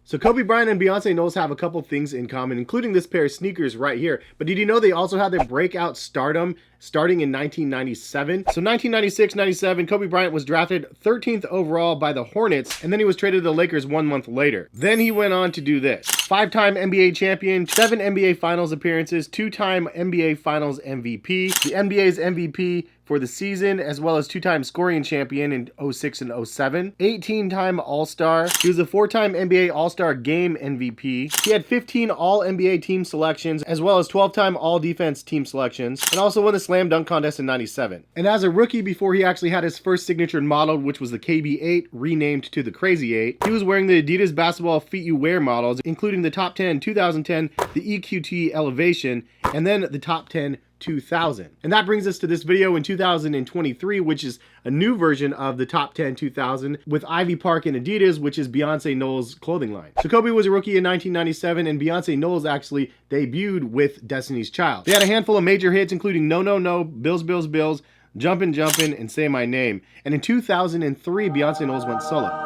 So Kobe Bryant and Beyonce Knowles have a couple things in common, including this pair of sneakers right here. But did you know they also had their breakout stardom starting in 1997? So 1996-97, Kobe Bryant was drafted 13th overall by the Hornets, and then he was traded to the Lakers 1 month later. Then he went on to do this. 5-time NBA champion, 7 NBA Finals appearances, 2-time NBA Finals MVP, the NBA's MVP for the season, as well as 2-time scoring champion in 06 and 07, 18-time All-Star. He was a 4-time NBA All-Star Game MVP. He had 15 All-NBA team selections, as well as 12-time All-Defense team selections, and also won the Slam Dunk Contest in 97. And as a rookie, before he actually had his first signature model, which was the KB8, renamed to the Crazy 8, he was wearing the Adidas basketball Feet You Wear models, including the Top 10 2010, the EQT Elevation, and then the Top 10 2000. And that brings us to this video in 2023, which is a new version of the Top 10 2000 with Ivy Park and Adidas, which is Beyonce Knowles' clothing line. So Kobe was a rookie in 1997, and Beyonce Knowles actually debuted with Destiny's Child. They had a handful of major hits, including No No No, Bills Bills Bills, Jumpin' Jumpin', and Say My Name. And in 2003, Beyonce Knowles went solo.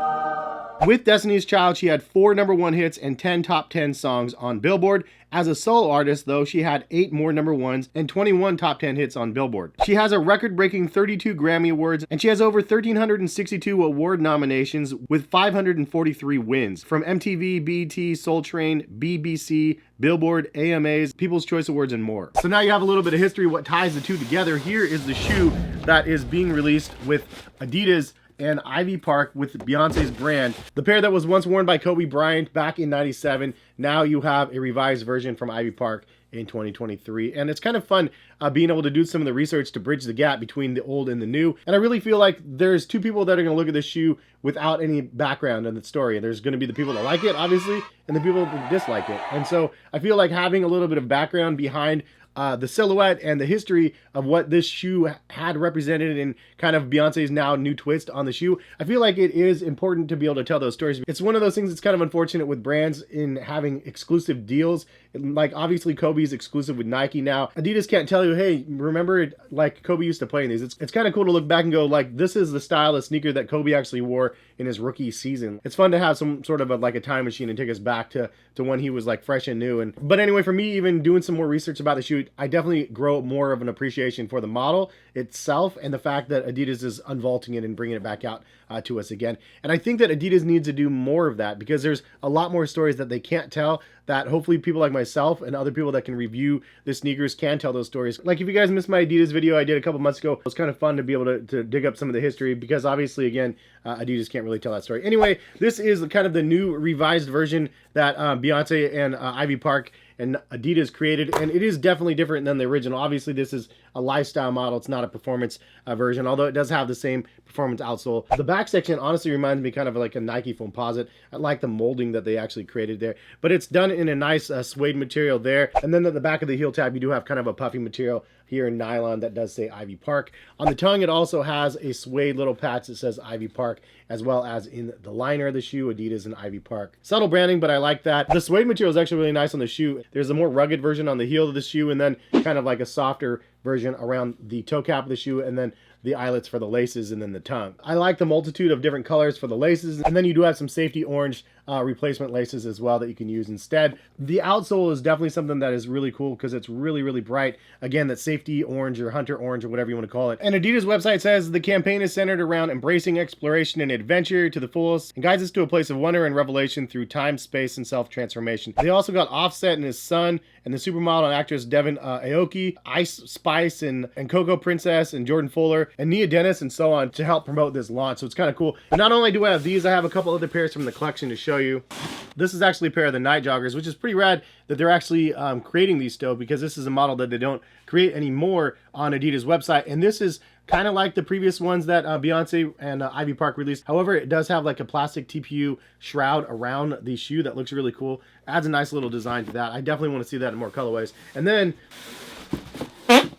With Destiny's Child, she had 4 #1 hits and 10 top 10 songs on Billboard. As a solo artist, though, she had 8 more #1s and 21 top 10 hits on Billboard. She has a record-breaking 32 Grammy Awards, and she has over 1,362 award nominations with 543 wins from MTV, BET, Soul Train, BBC, Billboard, AMAs, People's Choice Awards, and more. So now you have a little bit of history, what ties the two together. Here is the shoe that is being released with Adidas and Ivy Park with Beyonce's brand. The pair that was once worn by Kobe Bryant back in 97, now you have a revised version from Ivy Park in 2023. And it's kind of fun being able to do some of the research to bridge the gap between the old and the new. And I really feel like there's two people that are going to look at this shoe without any background in the story. And there's going to be the people that like it, obviously, and the people that dislike it. And so I feel like having a little bit of background behind the silhouette and the history of what this shoe had represented in kind of Beyonce's now new twist on the shoe, I feel like it is important to be able to tell those stories. It's one of those things that's kind of unfortunate with brands in having exclusive deals. Like obviously Kobe's exclusive with Nike now. Adidas can't tell you, hey, remember it, like Kobe used to play in these. It's kind of cool to look back and go like, this is the style of sneaker that Kobe actually wore in his rookie season. It's fun to have some sort of like a time machine and take us back to when he was like fresh and new. But anyway, for me, even doing some more research about the shoe, I definitely grow more of an appreciation for the model itself and the fact that Adidas is unvaulting it and bringing it back out to us again. And I think that Adidas needs to do more of that because there's a lot more stories that they can't tell that hopefully people like myself and other people that can review the sneakers can tell those stories. Like if you guys missed my Adidas video I did a couple months ago, it was kind of fun to be able to dig up some of the history because obviously, again, Adidas can't really tell that story. Anyway, this is kind of the new revised version that Beyonce and Ivy Park and Adidas created, and it is definitely different than the original. Obviously, this is a lifestyle model. It's not a performance version, although it does have the same performance outsole. The back section honestly reminds me kind of like a Nike Foamposite. I like the molding that they actually created there, but it's done in a nice suede material there. And then at the back of the heel tab, you do have kind of a puffy material here in nylon that does say Ivy Park. On the tongue, it also has a suede little patch that says Ivy Park, as well as in the liner of the shoe, Adidas and Ivy Park. Subtle branding, but I like that. The suede material is actually really nice on the shoe. There's a more rugged version on the heel of the shoe, and then kind of like a softer version around the toe cap of the shoe, and then the eyelets for the laces, and then the tongue. I like the multitude of different colors for the laces, and then you do have some safety orange replacement laces as well that you can use instead. The outsole is definitely something that is really cool because it's really, really bright. Again, that safety orange or hunter orange or whatever you want to call it. And Adidas website says the campaign is centered around embracing exploration and adventure to the fullest and guides us to a place of wonder and revelation through time, space, and self-transformation. They also got Offset and his son and the supermodel and actress Devin Aoki, Ice Spice and Coco Princess and Jordan Fuller and Nia Dennis and so on to help promote this launch. So it's kind of cool. But not only do I have these, I have a couple other pairs from the collection to show you. This is actually a pair of the Nite joggers, which is pretty rad that they're actually creating these still because this is a model that they don't create anymore on Adidas website. And this is kind of like the previous ones that Beyonce and Ivy Park released. However, it does have like a plastic TPU shroud around the shoe that looks really cool. Adds a nice little design to that. I definitely want to see that in more colorways. And then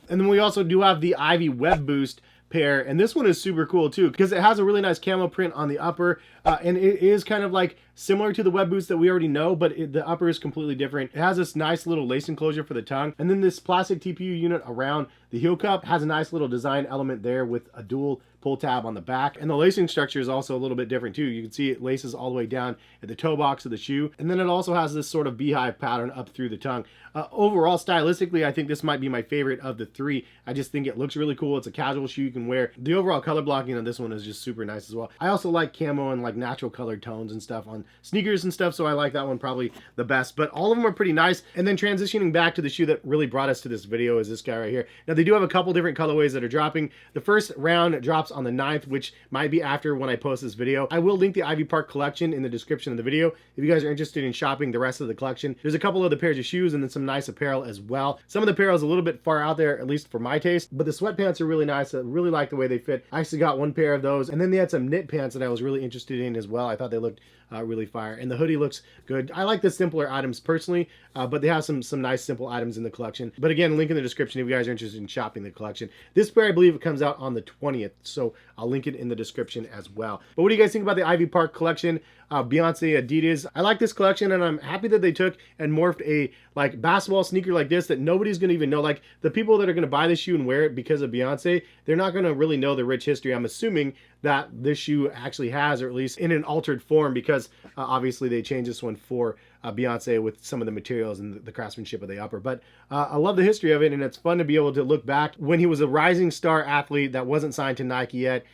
we also do have the Ivy Web Boost pair, and this one is super cool too because it has a really nice camo print on the upper and it is kind of like similar to the web boots that we already know, but the upper is completely different. It has this nice little lace enclosure for the tongue, and then this plastic TPU unit around the heel cup has a nice little design element there with a dual pull tab on the back, and the lacing structure is also a little bit different too. You can see it laces all the way down at the toe box of the shoe, and then it also has this sort of beehive pattern up through the tongue. Overall, stylistically, I think this might be my favorite of the three. I just think it looks really cool. It's a casual shoe you can wear. The overall color blocking on this one is just super nice as well. I also like camo and like natural colored tones and stuff on sneakers and stuff, so I like that one probably the best, but all of them are pretty nice. And then transitioning back to the shoe that really brought us to this video is this guy right here. Now, they do have a couple different colorways that are dropping. The first round drops on the 9th, which might be after when I post this video. I will link the Ivy Park collection in the description of the video if you guys are interested in shopping the rest of the collection. There's a couple other pairs of shoes and then some nice apparel as well. Some of the apparel is a little bit far out there, at least for my taste, but the sweatpants are really nice. I really like the way they fit. I actually got one pair of those, and then they had some knit pants that I was really interested in as well. I thought they looked really fire, and the hoodie looks good. I like the simpler items personally, but they have some nice simple items in the collection. But again, link in the description if you guys are interested in shopping the collection. This pair, I believe, it comes out on the 20th, so I'll link it in the description as well. But what do you guys think about the Ivy Park collection? Beyonce, Adidas. I like this collection, and I'm happy that they took and morphed a like basketball sneaker like this that nobody's gonna even know. Like the people that are gonna buy this shoe and wear it because of Beyonce, they're not gonna really know the rich history. I'm assuming that this shoe actually has, or at least in an altered form, because obviously they changed this one for Beyonce with some of the materials and the craftsmanship of the upper. But I love the history of it, and it's fun to be able to look back when he was a rising star athlete that wasn't signed to Nike yet.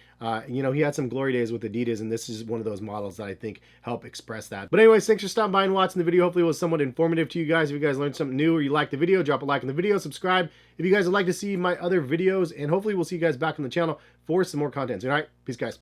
You know, he had some glory days with Adidas, and this is one of those models that I think help express that. But anyways, thanks for stopping by and watching the video. Hopefully it was somewhat informative to you guys. If you guys learned something new or you liked the video, drop a like on the video, subscribe if you guys would like to see my other videos, and hopefully we'll see you guys back on the channel for some more content. All right, peace guys.